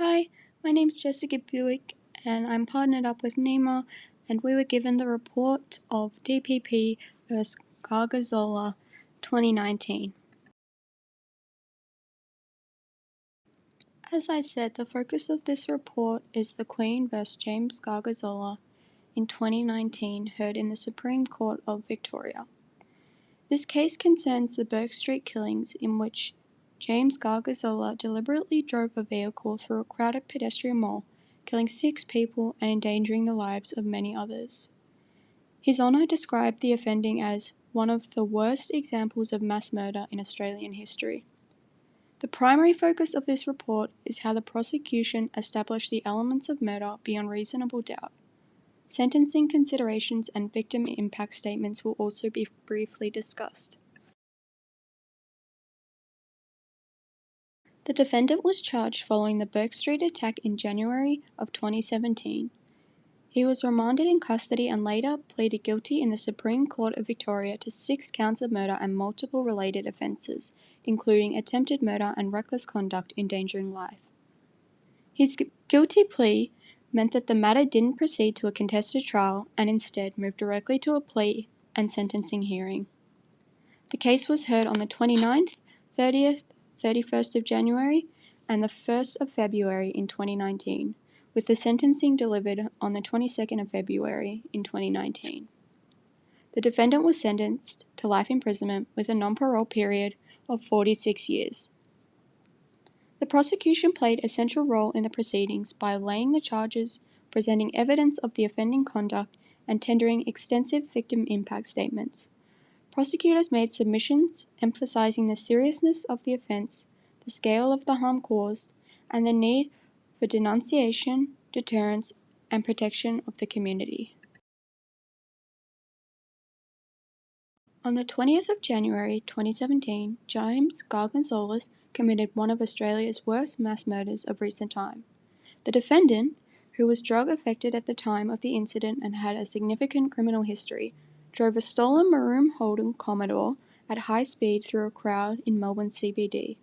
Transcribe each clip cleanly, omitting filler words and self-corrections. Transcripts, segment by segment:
Hi, my name's Jessica Buick and I'm partnered up with Nima, and we were given the report of DPP vs. Gargasoulas 2019. As I said, the focus of this report is the Queen vs. James Gargasoulas in 2019 heard in the Supreme Court of Victoria. This case concerns the Burke Street killings in which James Gargasoulas deliberately drove a vehicle through a crowded pedestrian mall, killing 6 people and endangering the lives of many others. His Honour described the offending as one of the worst examples of mass murder in Australian history. The primary focus of this report is how the prosecution established the elements of murder beyond reasonable doubt. Sentencing considerations and victim impact statements will also be briefly discussed. The defendant was charged following the Burke Street attack in January of 2017. He was remanded in custody and later pleaded guilty in the Supreme Court of Victoria to 6 counts of murder and multiple related offences, including attempted murder and reckless conduct endangering life. His guilty plea meant that the matter didn't proceed to a contested trial and instead moved directly to a plea and sentencing hearing. The case was heard on the 29th, 30th, 31st of January and the 1st of February in 2019, with the sentencing delivered on the 22nd of February in 2019. The defendant was sentenced to life imprisonment with a non-parole period of 46 years. The prosecution played a central role in the proceedings by laying the charges, presenting evidence of the offending conduct, and tendering extensive victim impact statements. Prosecutors made submissions emphasizing the seriousness of the offence, the scale of the harm caused, and the need for denunciation, deterrence, and protection of the community. On the 20th of January 2017, James Gargasoulas committed one of Australia's worst mass murders of recent time. The defendant, who was drug-affected at the time of the incident and had a significant criminal history, drove a stolen maroon Holden Commodore at high speed through a crowd in Melbourne CBD.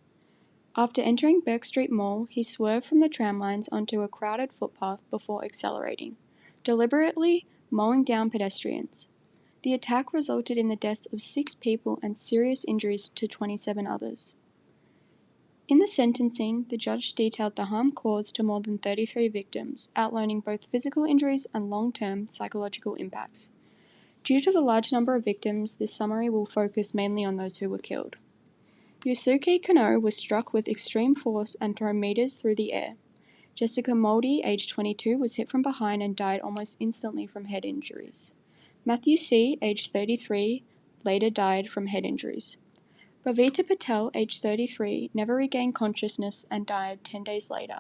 After entering Burke Street Mall, he swerved from the tramlines onto a crowded footpath before accelerating, deliberately mowing down pedestrians. The attack resulted in the deaths of 6 people and serious injuries to 27 others. In the sentencing, the judge detailed the harm caused to more than 33 victims, outlining both physical injuries and long-term psychological impacts. Due to the large number of victims, this summary will focus mainly on those who were killed. Yusuke Kano was struck with extreme force and thrown meters through the air. Jessica Moldy, aged 22, was hit from behind and died almost instantly from head injuries. Matthew C., aged 33, later died from head injuries. Bhavita Patel, aged 33, never regained consciousness and died 10 days later.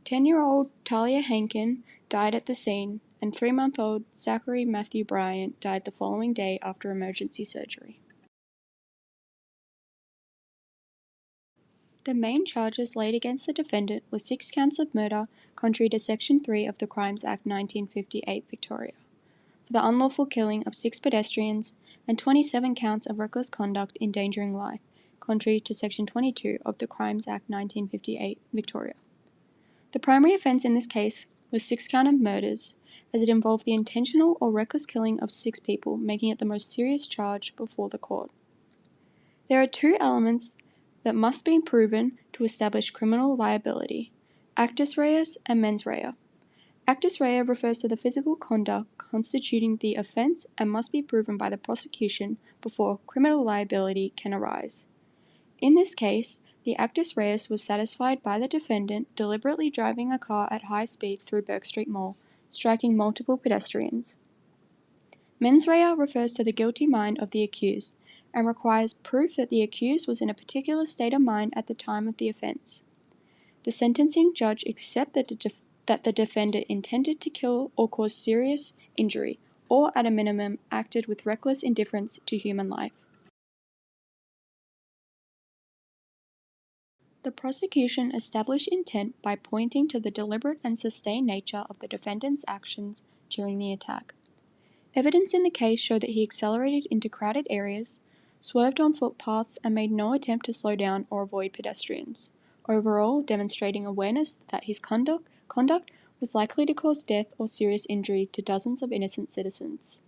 10-year-old Talia Hankin died at the scene, and 3-month-old Zachary Matthew Bryant died the following day after emergency surgery. The main charges laid against the defendant were 6 counts of murder, contrary to Section 3 of the Crimes Act 1958 Victoria, for the unlawful killing of 6 pedestrians, and 27 counts of reckless conduct endangering life, contrary to Section 22 of the Crimes Act 1958 Victoria. The primary offence in this case was 6 counts of murders, as it involved the intentional or reckless killing of 6 people, making it the most serious charge before the court. There are 2 elements that must be proven to establish criminal liability: actus reus and mens rea. Actus rea refers to the physical conduct constituting the offence and must be proven by the prosecution before criminal liability can arise. In this case, the actus reus was satisfied by the defendant deliberately driving a car at high speed through Burke Street Mall, striking multiple pedestrians. Mens rea refers to the guilty mind of the accused and requires proof that the accused was in a particular state of mind at the time of the offence. The sentencing judge accepted that the defendant intended to kill or cause serious injury, or at a minimum acted with reckless indifference to human life. The prosecution established intent by pointing to the deliberate and sustained nature of the defendant's actions during the attack. Evidence in the case showed that he accelerated into crowded areas, swerved on footpaths, and made no attempt to slow down or avoid pedestrians. overall demonstrating awareness that his conduct was likely to cause death or serious injury to dozens of innocent citizens.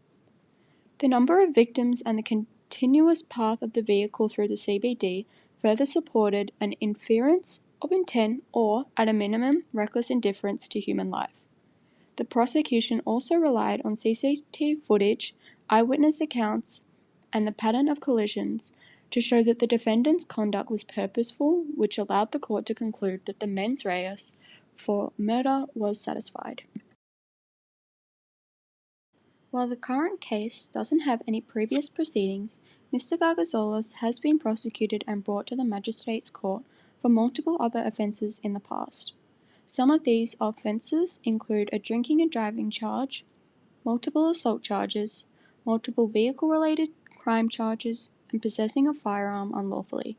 The number of victims and the continuous path of the vehicle through the CBD further supported an inference of intent or, at a minimum, reckless indifference to human life. The prosecution also relied on CCTV footage, eyewitness accounts, and the pattern of collisions to show that the defendant's conduct was purposeful, which allowed the court to conclude that the mens rea for murder was satisfied. While the current case doesn't have any previous proceedings, Mr. Gargasoulas has been prosecuted and brought to the magistrate's court for multiple other offences in the past. Some of these offences include a drinking and driving charge, multiple assault charges, multiple vehicle-related crime charges, and possessing a firearm unlawfully.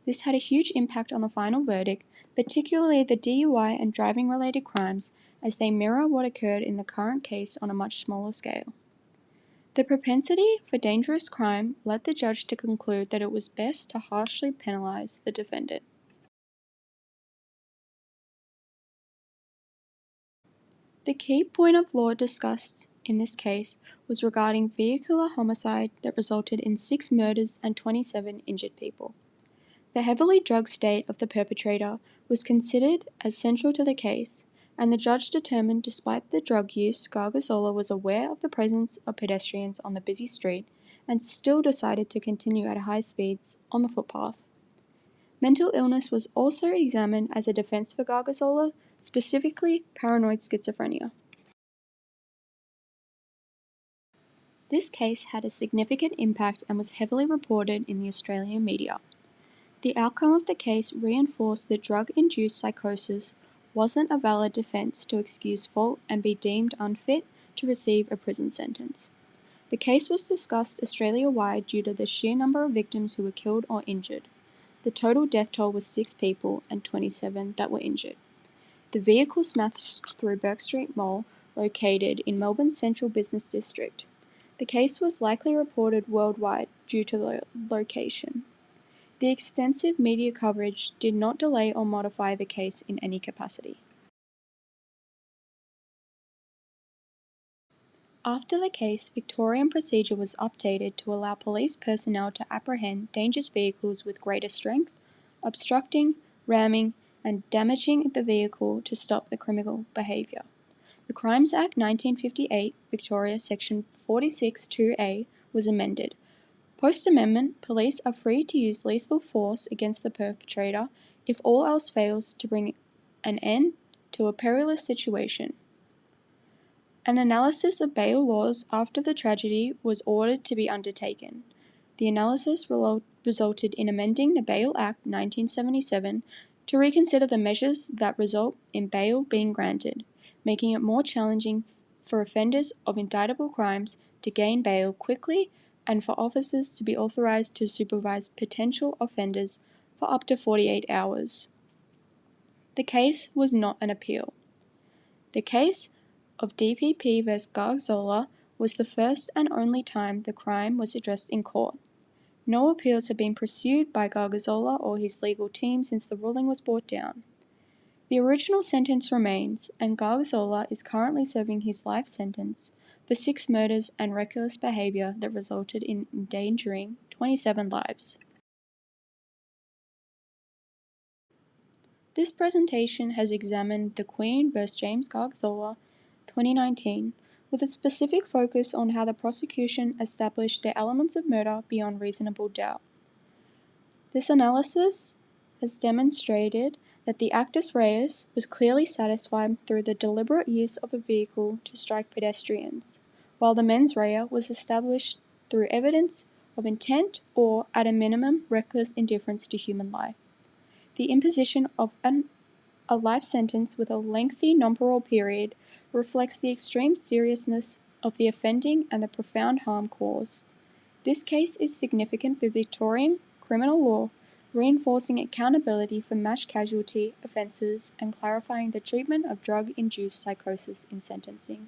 This had a huge impact on the final verdict, particularly the DUI and driving-related crimes, as they mirror what occurred in the current case on a much smaller scale. The propensity for dangerous crime led the judge to conclude that it was best to harshly penalise the defendant. The key point of law discussed in this case was regarding vehicular homicide that resulted in 6 murders and 27 injured people. The heavily drugged state of the perpetrator was considered as central to the case, and the judge determined despite the drug use, Gargasoulas was aware of the presence of pedestrians on the busy street and still decided to continue at high speeds on the footpath. Mental illness was also examined as a defense for Gargasoulas, specifically paranoid schizophrenia. This case had a significant impact and was heavily reported in the Australian media. The outcome of the case reinforced that drug-induced psychosis wasn't a valid defense to excuse fault and be deemed unfit to receive a prison sentence. The case was discussed Australia-wide due to the sheer number of victims who were killed or injured. The total death toll was 6 people and 27 that were injured. The vehicle smashed through Bourke Street Mall, located in Melbourne's central business district. The case was likely reported worldwide due to the location. The extensive media coverage did not delay or modify the case in any capacity. After the case, Victorian procedure was updated to allow police personnel to apprehend dangerous vehicles with greater strength, obstructing, ramming, and damaging the vehicle to stop the criminal behaviour. The Crimes Act 1958, Victoria Section 46(2)A, was amended. Post-amendment, police are free to use lethal force against the perpetrator if all else fails to bring an end to a perilous situation. An analysis of bail laws after the tragedy was ordered to be undertaken. The analysis resulted in amending the Bail Act 1977 to reconsider the measures that result in bail being granted, making it more challenging for offenders of indictable crimes to gain bail quickly and for officers to be authorized to supervise potential offenders for up to 48 hours. The case was not an appeal. The case of DPP vs. Gargasoulas was the first and only time the crime was addressed in court. No appeals have been pursued by Gargasoulas or his legal team since the ruling was brought down. The original sentence remains, and Gargasoulas is currently serving his life sentence for 6 murders and reckless behaviour that resulted in endangering 27 lives. This presentation has examined the Queen vs. James Gargasoulas 2019, with a specific focus on how the prosecution established the elements of murder beyond reasonable doubt. This analysis has demonstrated that the actus reus was clearly satisfied through the deliberate use of a vehicle to strike pedestrians, while the mens rea was established through evidence of intent or, at a minimum, reckless indifference to human life. The imposition of a life sentence with a lengthy non-parole period reflects the extreme seriousness of the offending and the profound harm caused. This case is significant for Victorian criminal law, reinforcing accountability for mass casualty offences and clarifying the treatment of drug-induced psychosis in sentencing.